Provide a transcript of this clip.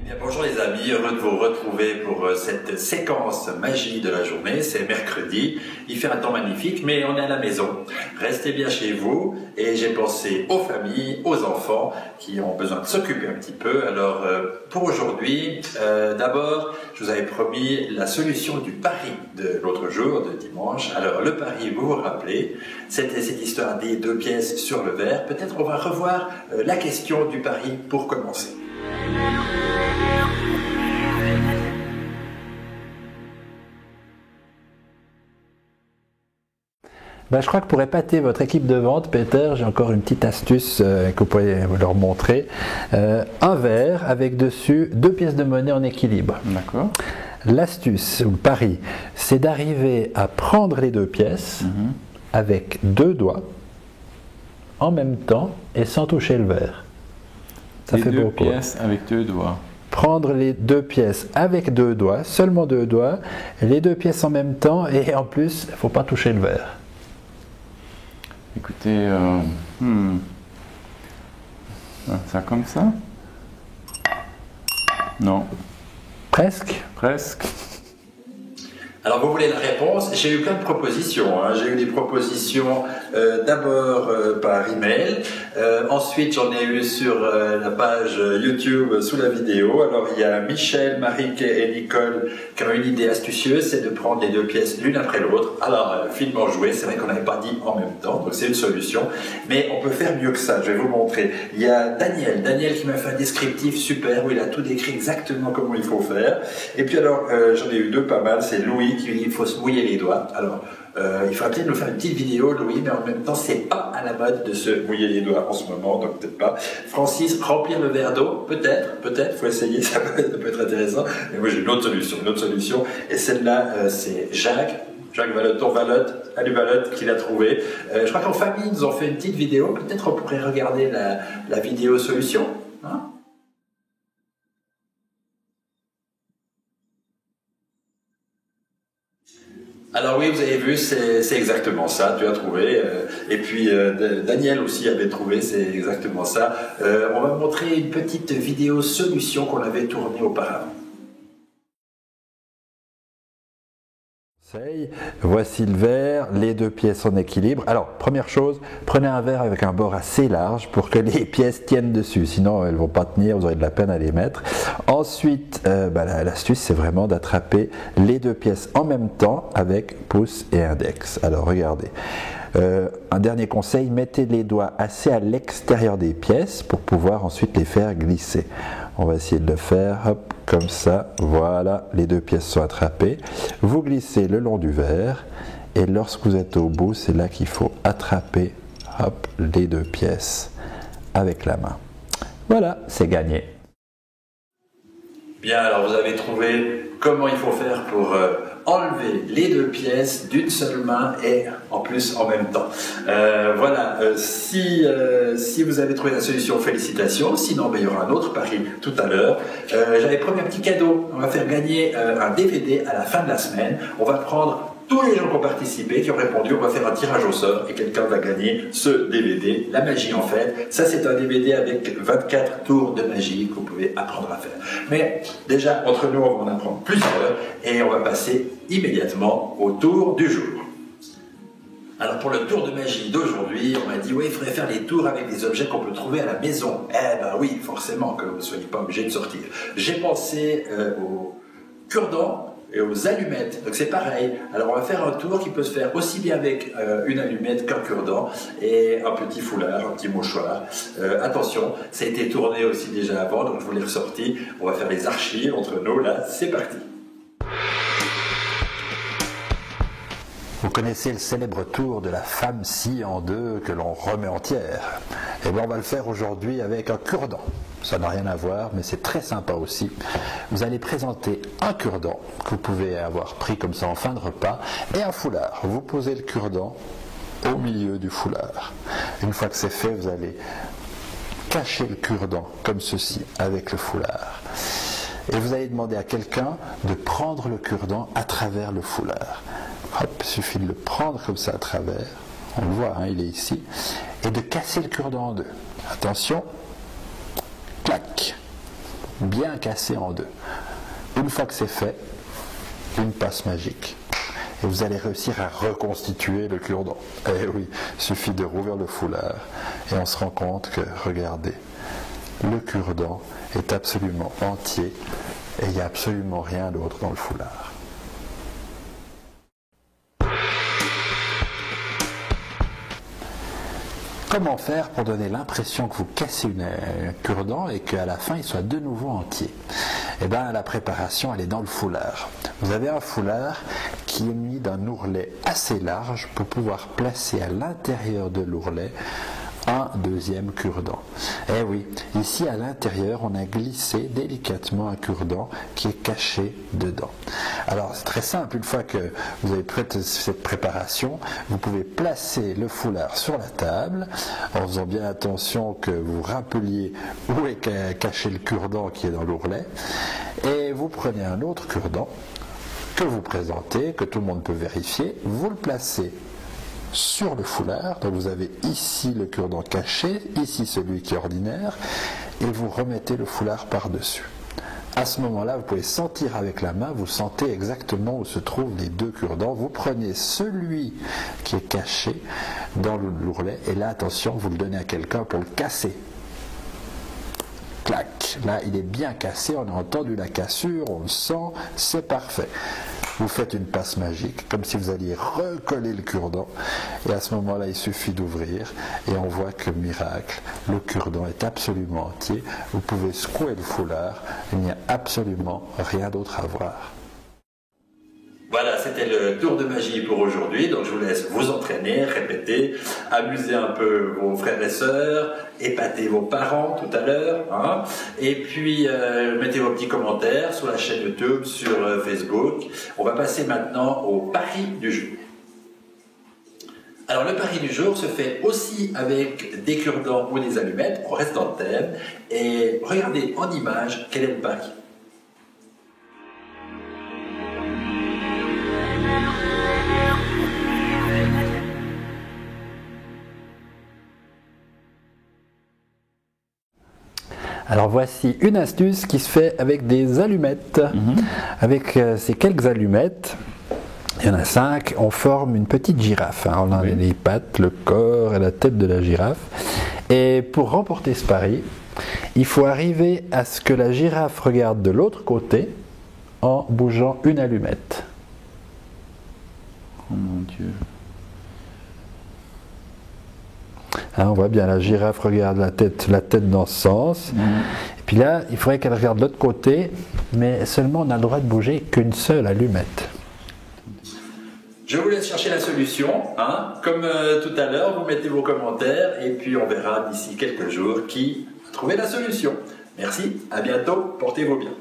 Bien, bonjour les amis, heureux de vous retrouver pour cette séquence magie de la journée. C'est mercredi, il fait un temps magnifique, mais on est à la maison. Restez bien chez vous et j'ai pensé aux familles, aux enfants qui ont besoin de s'occuper un petit peu. Alors pour aujourd'hui, d'abord, je vous avais promis la solution du pari de l'autre jour, de dimanche. Alors le pari, vous vous rappelez, c'était cette histoire des 2 pièces sur le verre. Peut-être on va revoir la question du pari pour commencer. Je crois que pour épater votre équipe de vente, Peter, j'ai encore une petite astuce que vous pourriez leur montrer. Un verre avec dessus 2 pièces de monnaie en équilibre. D'accord. L'astuce ou le pari, c'est d'arriver à prendre les 2 pièces avec 2 doigts en même temps et sans toucher le verre. Ça les fait 2 beaucoup. pièces avec 2 doigts. Prendre les 2 pièces avec 2 doigts, seulement 2 doigts, les 2 pièces en même temps et en plus, il ne faut pas toucher le verre. Écoutez, ça comme ça? Non. Presque. Presque. Alors vous voulez la réponse? J'ai eu plein de propositions. J'ai eu des propositions d'abord par email, ensuite j'en ai eu sur la page YouTube sous la vidéo. Alors il y a Michel, Maric et Nicole qui ont une idée astucieuse, c'est de prendre les 2 pièces l'une après l'autre. Alors finement joué, c'est vrai qu'on n'avait pas dit en même temps, donc c'est une solution, mais on peut faire mieux que ça, je vais vous montrer. Il y a Daniel qui m'a fait un descriptif super où il a tout décrit exactement comment il faut faire. Et puis alors j'en ai eu 2 pas mal, c'est Louis qui dit qu'il faut se mouiller les doigts. Alors, il faudra peut-être nous faire une petite vidéo, Louis, mais en même temps, c'est pas à la mode de se mouiller les doigts en ce moment, donc peut-être pas. Francis, remplir le verre d'eau, peut-être, faut essayer, ça peut être intéressant. Mais moi, j'ai une autre solution, et celle-là, c'est Jacques Valotte qui l'a trouvé. Je crois qu'en famille, ils nous ont fait une petite vidéo, peut-être on pourrait regarder la vidéo solution, hein? Alors oui, vous avez vu, c'est exactement ça, tu as trouvé. Et puis Daniel aussi avait trouvé, c'est exactement ça. On va montrer une petite vidéo solution qu'on avait tournée auparavant. Voici le verre, les 2 pièces en équilibre. Alors, première chose, prenez un verre avec un bord assez large pour que les pièces tiennent dessus. Sinon, elles ne vont pas tenir, vous aurez de la peine à les mettre. Ensuite, l'astuce, c'est vraiment d'attraper les 2 pièces en même temps avec pouce et index. Alors, regardez. Un dernier conseil, mettez les doigts assez à l'extérieur des pièces pour pouvoir ensuite les faire glisser. On va essayer de le faire, hop, comme ça, voilà, les 2 pièces sont attrapées. Vous glissez le long du verre et lorsque vous êtes au bout, c'est là qu'il faut attraper, hop, les 2 pièces avec la main. Voilà, c'est gagné. Bien, alors vous avez trouvé comment il faut faire pour enlever les 2 pièces d'une seule main et en plus en même temps. Voilà, si vous avez trouvé la solution, félicitations. Sinon, il y aura un autre pari tout à l'heure. J'avais promis un petit cadeau. On va faire gagner un DVD à la fin de la semaine. On va prendre tous les gens qui ont participé, qui ont répondu, on va faire un tirage au sort et quelqu'un va gagner ce DVD, la magie en fait. Ça c'est un DVD avec 24 tours de magie que vous pouvez apprendre à faire. Mais déjà, entre nous, on va en apprendre plusieurs et on va passer immédiatement au tour du jour. Alors pour le tour de magie d'aujourd'hui, on m'a dit oui, il faudrait faire les tours avec des objets qu'on peut trouver à la maison. Eh ben oui, forcément, que vous ne soyez pas obligé de sortir. J'ai pensé aux cure-dents et aux allumettes, donc c'est pareil. Alors on va faire un tour qui peut se faire aussi bien avec une allumette qu'un cure-dent et un petit foulard, un petit mouchoir. Attention, ça a été tourné aussi déjà avant, donc je vous l'ai ressorti. On va faire les archives entre nous, là, c'est parti. Vous connaissez le célèbre tour de la femme scie en 2 que l'on remet entière. Et bien on va le faire aujourd'hui avec un cure-dent. Ça n'a rien à voir, mais c'est très sympa aussi. Vous allez présenter un cure-dent que vous pouvez avoir pris comme ça en fin de repas et un foulard. Vous posez le cure-dent au milieu du foulard. Une fois que c'est fait, vous allez cacher le cure-dent comme ceci avec le foulard. Et vous allez demander à quelqu'un de prendre le cure-dent à travers le foulard. Hop, il suffit de le prendre comme ça à travers, on le voit, il est ici, et de casser le cure-dent en 2. Attention, clac. bien cassé en deux. Une fois que c'est fait, une passe magique. Et vous allez réussir à reconstituer le cure-dent. Eh oui, il suffit de rouvrir le foulard et on se rend compte que, regardez, le cure-dent est absolument entier et il n'y a absolument rien d'autre dans le foulard. Comment faire pour donner l'impression que vous cassez un cure-dent et qu'à la fin il soit de nouveau entier? Eh bien, la préparation, elle est dans le foulard. Vous avez un foulard qui est muni d'un ourlet assez large pour pouvoir placer à l'intérieur de l'ourlet un deuxième cure-dent. Eh oui, ici à l'intérieur, on a glissé délicatement un cure-dent qui est caché dedans. Alors c'est très simple, une fois que vous avez prête cette préparation, vous pouvez placer le foulard sur la table en faisant bien attention que vous rappeliez où est caché le cure-dent qui est dans l'ourlet, et vous prenez un autre cure-dent que vous présentez, que tout le monde peut vérifier, vous le placez sur le foulard, donc vous avez ici le cure-dent caché, ici celui qui est ordinaire, et vous remettez le foulard par-dessus. À ce moment-là, vous pouvez sentir avec la main, vous sentez exactement où se trouvent les deux cure-dents, vous prenez celui qui est caché dans l'ourlet, et là, attention, vous le donnez à quelqu'un pour le casser. Clac, là il est bien cassé, on a entendu la cassure, on le sent, c'est parfait. Vous faites une passe magique, comme si vous alliez recoller le cure-dent, et à ce moment-là il suffit d'ouvrir, et on voit que miracle, le cure-dent est absolument entier, vous pouvez secouer le foulard, il n'y a absolument rien d'autre à voir. Voilà, c'était le tour de magie pour aujourd'hui, donc je vous laisse vous entraîner, répéter, amuser un peu vos frères et sœurs, épater vos parents tout à l'heure, hein, et puis mettez vos petits commentaires sur la chaîne YouTube, sur Facebook. On va passer maintenant au pari du jour. Alors le pari du jour se fait aussi avec des cure-dents ou des allumettes, on reste dans le thème, et regardez en image quel est le pari. Alors voici une astuce qui se fait avec des allumettes. Avec ces quelques allumettes, il y en a 5, on forme une petite girafe. Hein. On a les pattes, le corps et la tête de la girafe. Et pour remporter ce pari, il faut arriver à ce que la girafe regarde de l'autre côté en bougeant une allumette. Oh mon Dieu. Hein, on voit bien, la girafe regarde la tête dans ce sens. Et puis là, il faudrait qu'elle regarde de l'autre côté, mais seulement on a le droit de bouger qu'une seule allumette. Je vous laisse chercher la solution. Hein. Comme tout à l'heure, vous mettez vos commentaires et puis on verra d'ici quelques jours qui a trouvé la solution. Merci, à bientôt, portez-vous bien.